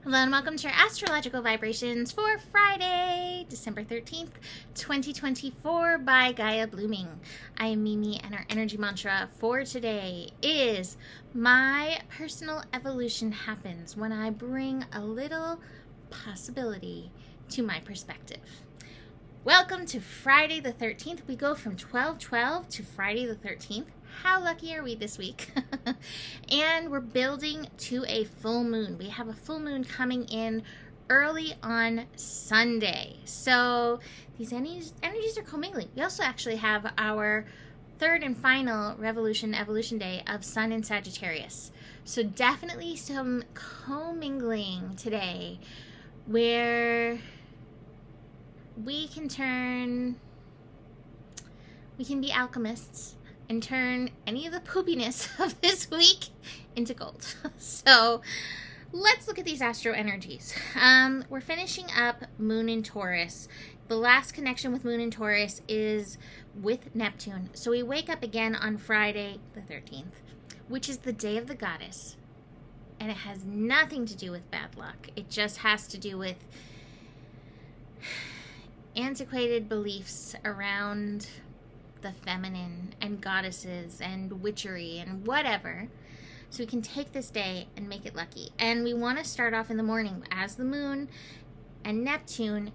Hello and welcome to your astrological vibrations for Friday, December 13th, 2024 by Gaia Blooming. I am Mimi and our energy mantra for today is my personal evolution happens when I bring a little possibility to my perspective. Welcome to Friday the 13th. We go from 12/12 to Friday the 13th. How lucky are we this week? And we're building to a full moon. We have a full moon coming in early on Sunday. So these energies are commingling. We also actually have our third and final evolution day of Sun in Sagittarius. So definitely some commingling today where we can be alchemists and turn any of the poopiness of this week into gold. So let's look at these astro energies. We're finishing up Moon in Taurus. The last connection with Moon in Taurus is with Neptune. So we wake up again on Friday the 13th, which is the day of the goddess. And it has nothing to do with bad luck. It just has to do with antiquated beliefs around the feminine and goddesses and witchery and whatever. So we can take this day and make it lucky. And we want to start off in the morning as the moon and Neptune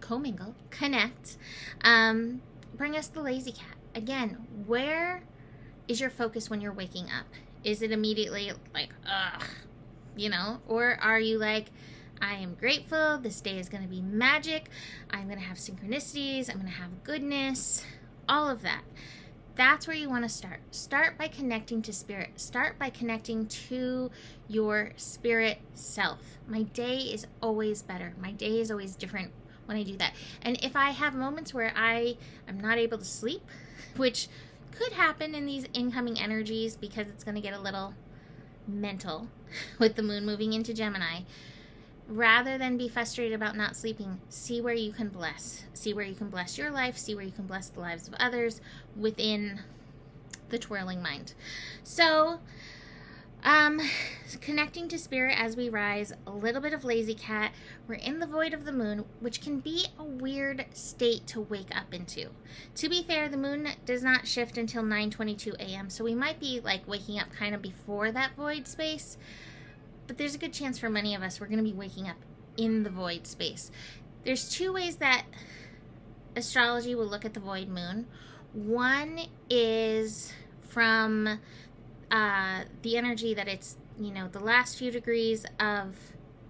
commingle, connect, bring us the lazy cat. Again, where is your focus when you're waking up? Is it immediately like, ugh, or are you like, I am grateful, this day is going to be magic, I'm going to have synchronicities, I'm going to have goodness, all of that. That's where you want to start. Start by connecting to spirit. Start by connecting to your spirit self. My day is always better. My day is always different when I do that. And if I have moments where I am not able to sleep, which could happen in these incoming energies because it's going to get a little mental with the moon moving into Gemini, rather than be frustrated about not sleeping, see where you can bless. See where you can bless your life. See where you can bless the lives of others within the twirling mind. So, connecting to spirit as we rise, a little bit of lazy cat. We're in the void of the moon, which can be a weird state to wake up into. To be fair, the moon does not shift until 9:22 a.m., so we might be like waking up kind of before that void space. But there's a good chance for many of us we're going to be waking up in the void space. There's two ways that astrology will look at the void moon. One is from the energy that it's, the last few degrees of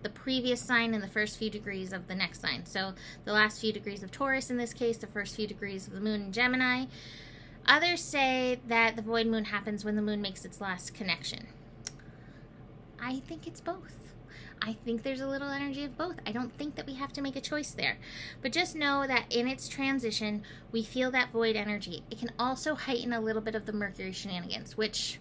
the previous sign and the first few degrees of the next sign. So the last few degrees of Taurus in this case, the first few degrees of the moon in Gemini. Others say that the void moon happens when the moon makes its last connection. I think it's both. I think there's a little energy of both. I don't think that we have to make a choice there. But just know that in its transition, we feel that void energy. It can also heighten a little bit of the Mercury shenanigans, which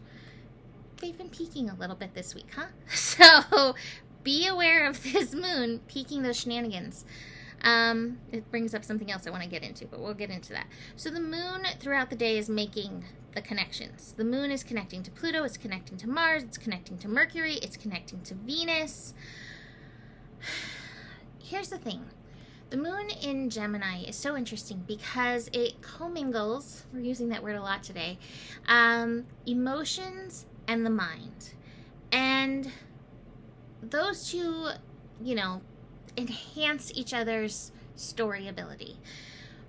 they've been peaking a little bit this week, huh? So be aware of this moon peaking those shenanigans. It brings up something else I want to get into, but we'll get into that. So the moon throughout the day is making the connections. The moon is connecting to Pluto, it's connecting to Mars, it's connecting to Mercury, it's connecting to Venus. Here's the thing. The moon in Gemini is so interesting because it commingles, we're using that word a lot today, emotions and the mind. And those two, enhance each other's story ability.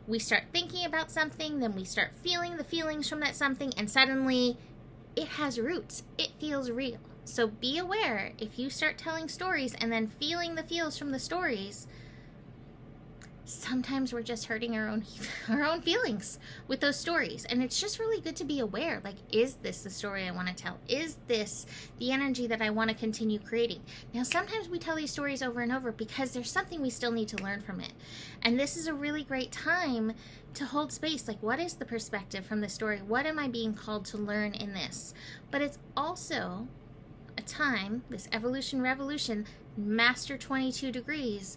We start thinking about something, then we start feeling the feelings from that something, and suddenly it has roots. It feels real. So be aware if you start telling stories and then feeling the feels from the stories, sometimes we're just hurting our own feelings with those stories. And it's just really good to be aware, like, is this the story I want to tell? Is this the energy that I want to continue creating? Now, sometimes we tell these stories over and over because there's something we still need to learn from it. And this is a really great time to hold space. Like, what is the perspective from the story? What am I being called to learn in this? But it's also a time, this evolution revolution, master 22 degrees,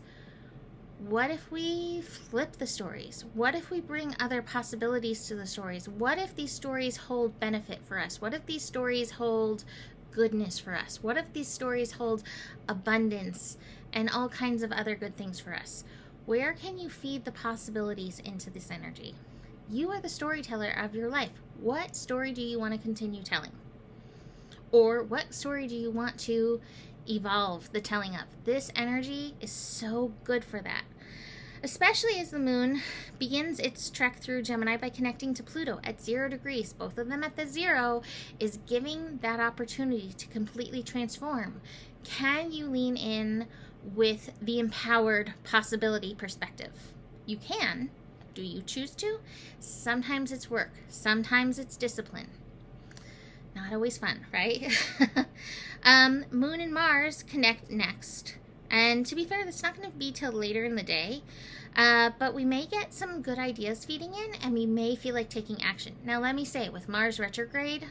what if we flip the stories? What if we bring other possibilities to the stories? What if these stories hold benefit for us? What if these stories hold goodness for us? What if these stories hold abundance and all kinds of other good things for us? Where can you feed the possibilities into this energy? You are the storyteller of your life. What story do you want to continue telling? Or what story do you want to evolve the telling of? This energy is so good for that. Especially as the moon begins its trek through Gemini by connecting to Pluto at 0 degrees. Both of them at the 0 is giving that opportunity to completely transform. Can you lean in with the empowered possibility perspective? You can. Do you choose to? Sometimes it's work. Sometimes it's discipline. Not always fun, right? Moon and Mars connect next. And to be fair, that's not going to be till later in the day. But we may get some good ideas feeding in, and we may feel like taking action. Now, let me say, with Mars retrograde,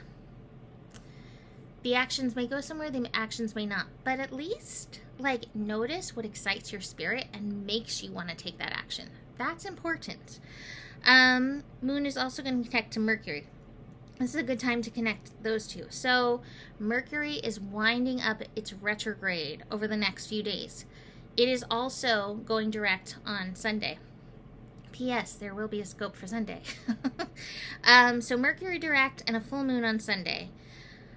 the actions may go somewhere, the actions may not. But at least, notice what excites your spirit and makes you want to take that action. That's important. Moon is also going to connect to Mercury. This is a good time to connect those two. So Mercury is winding up its retrograde over the next few days. It is also going direct on Sunday. P.S. There will be a scope for Sunday. So Mercury direct and a full moon on Sunday.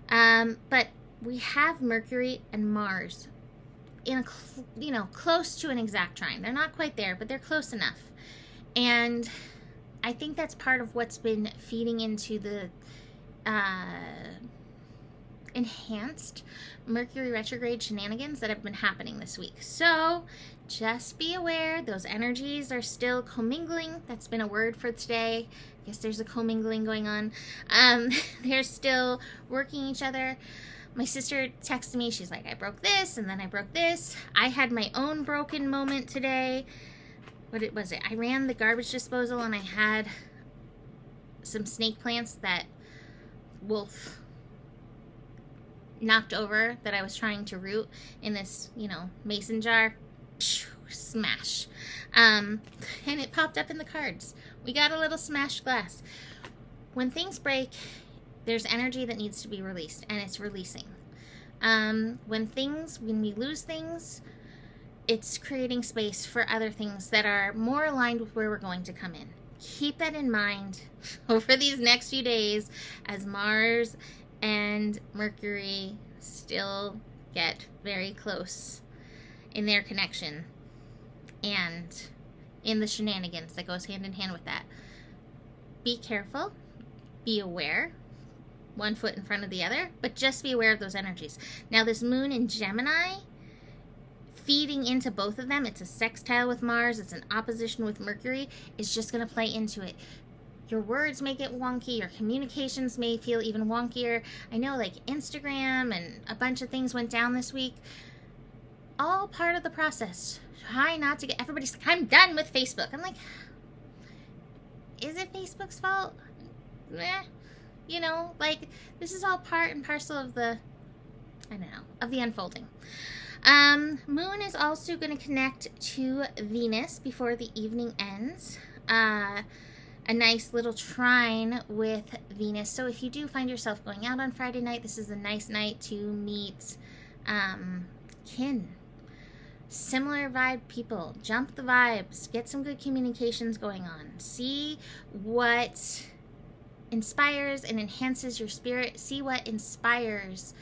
But we have Mercury and Mars in close to an exact trine. They're not quite there, but they're close enough. And I think that's part of what's been feeding into the enhanced Mercury retrograde shenanigans that have been happening this week. So just be aware, those energies are still commingling. That's been a word for today. I guess there's a commingling going on. They're still working each other. My sister texted me. She's like, I broke this, and then I broke this. I had my own broken moment today. What was it? I ran the garbage disposal, and I had some snake plants that Wolf knocked over that I was trying to root in this, mason jar. Smash. And it popped up in the cards. We got a little smashed glass. When things break, there's energy that needs to be released, and it's releasing. When we lose things, it's creating space for other things that are more aligned with where we're going to come in. Keep that in mind over these next few days as Mars and Mercury still get very close in their connection and in the shenanigans that goes hand in hand with that. Be careful, be aware, one foot in front of the other, but just be aware of those energies. Now, this moon in Gemini, feeding into both of them, it's a sextile with Mars, it's an opposition with Mercury, is just going to play into it. Your words may get wonky, your communications may feel even wonkier. I know, Instagram and a bunch of things went down this week. All part of the process. Try not to get, everybody's like, I'm done with Facebook. I'm like, is it Facebook's fault? This is all part and parcel of the unfolding. Moon is also going to connect to Venus before the evening ends. A nice little trine with Venus. So if you do find yourself going out on Friday night, this is a nice night to meet kin. Similar vibe people. Jump the vibes. Get some good communications going on. See what inspires and enhances your spirit. See what inspires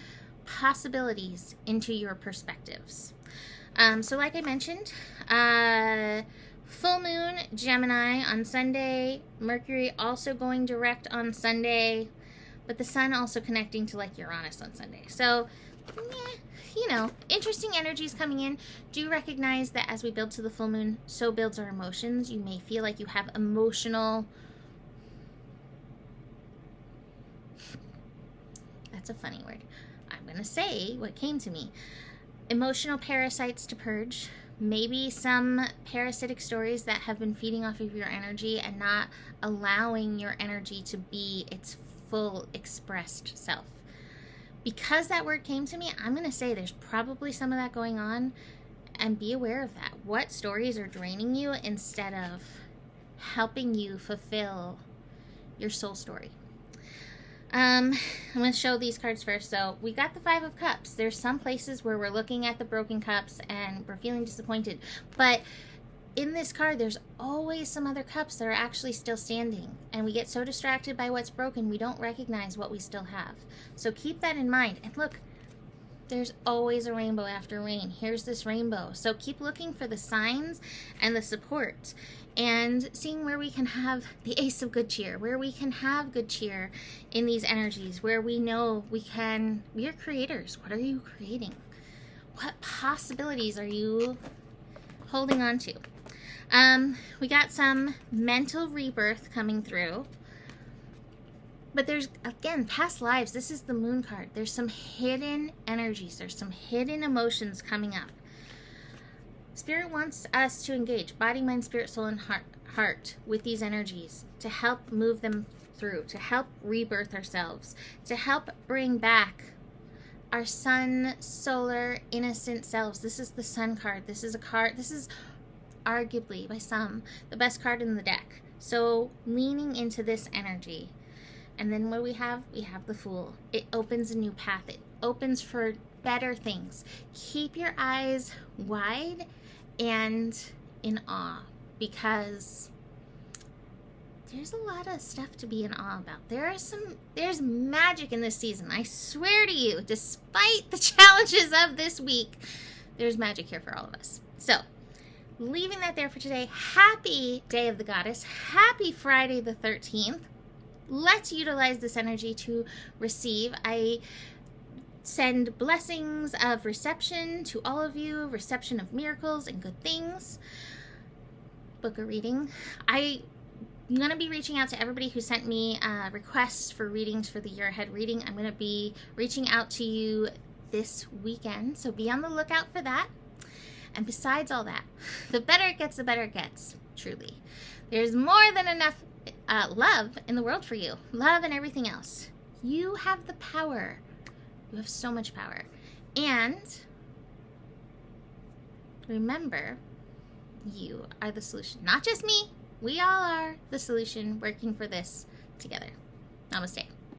possibilities into your perspectives. So like I mentioned, full moon Gemini on Sunday, Mercury also going direct on Sunday, but the sun also connecting to Uranus on Sunday. So interesting energies coming in. Do recognize that as we build to the full moon, so builds our emotions. You may feel like you have emotional, that's a funny word, I'm going to say what came to me. Emotional parasites to purge. Maybe some parasitic stories that have been feeding off of your energy and not allowing your energy to be its full expressed self. Because that word came to me, I'm going to say there's probably some of that going on, and be aware of that. What stories are draining you instead of helping you fulfill your soul story? I'm going to show these cards first. So we got the Five of Cups. There's some places where we're looking at the broken cups and we're feeling disappointed. But in this card, there's always some other cups that are actually still standing. And we get so distracted by what's broken, we don't recognize what we still have. So keep that in mind. And look, there's always a rainbow after rain. Here's this rainbow. So keep looking for the signs and the support and seeing where we can have the Ace of Good Cheer, where we can have good cheer in these energies, where we know we are creators. What are you creating? What possibilities are you holding on to? We got some mental rebirth coming through. But there's, again, past lives. This is the Moon card. There's some hidden energies. There's some hidden emotions coming up. Spirit wants us to engage body, mind, spirit, soul, and heart with these energies to help move them through, to help rebirth ourselves, to help bring back our sun, solar, innocent selves. This is the Sun card. This is a card. This is arguably, by some, the best card in the deck. So leaning into this energy. And then what we have the Fool. It opens a new path. It opens for better things. Keep your eyes wide and in awe, because there's a lot of stuff to be in awe about. There's magic in this season. I swear to you, despite the challenges of this week, there's magic here for all of us. So, leaving that there for today. Happy Day of the Goddess. Happy Friday the 13th. Let's utilize this energy to receive. I send blessings of reception to all of you, reception of miracles and good things. Book a reading. I'm going to be reaching out to everybody who sent me requests for readings for the year ahead reading. I'm going to be reaching out to you this weekend, so be on the lookout for that. And besides all that, the better it gets, the better it gets, truly. There's more than enough love in the world for you. Love and everything else. You have the power. You have so much power. And remember, you are the solution. Not just me. We all are the solution, working for this together. Namaste.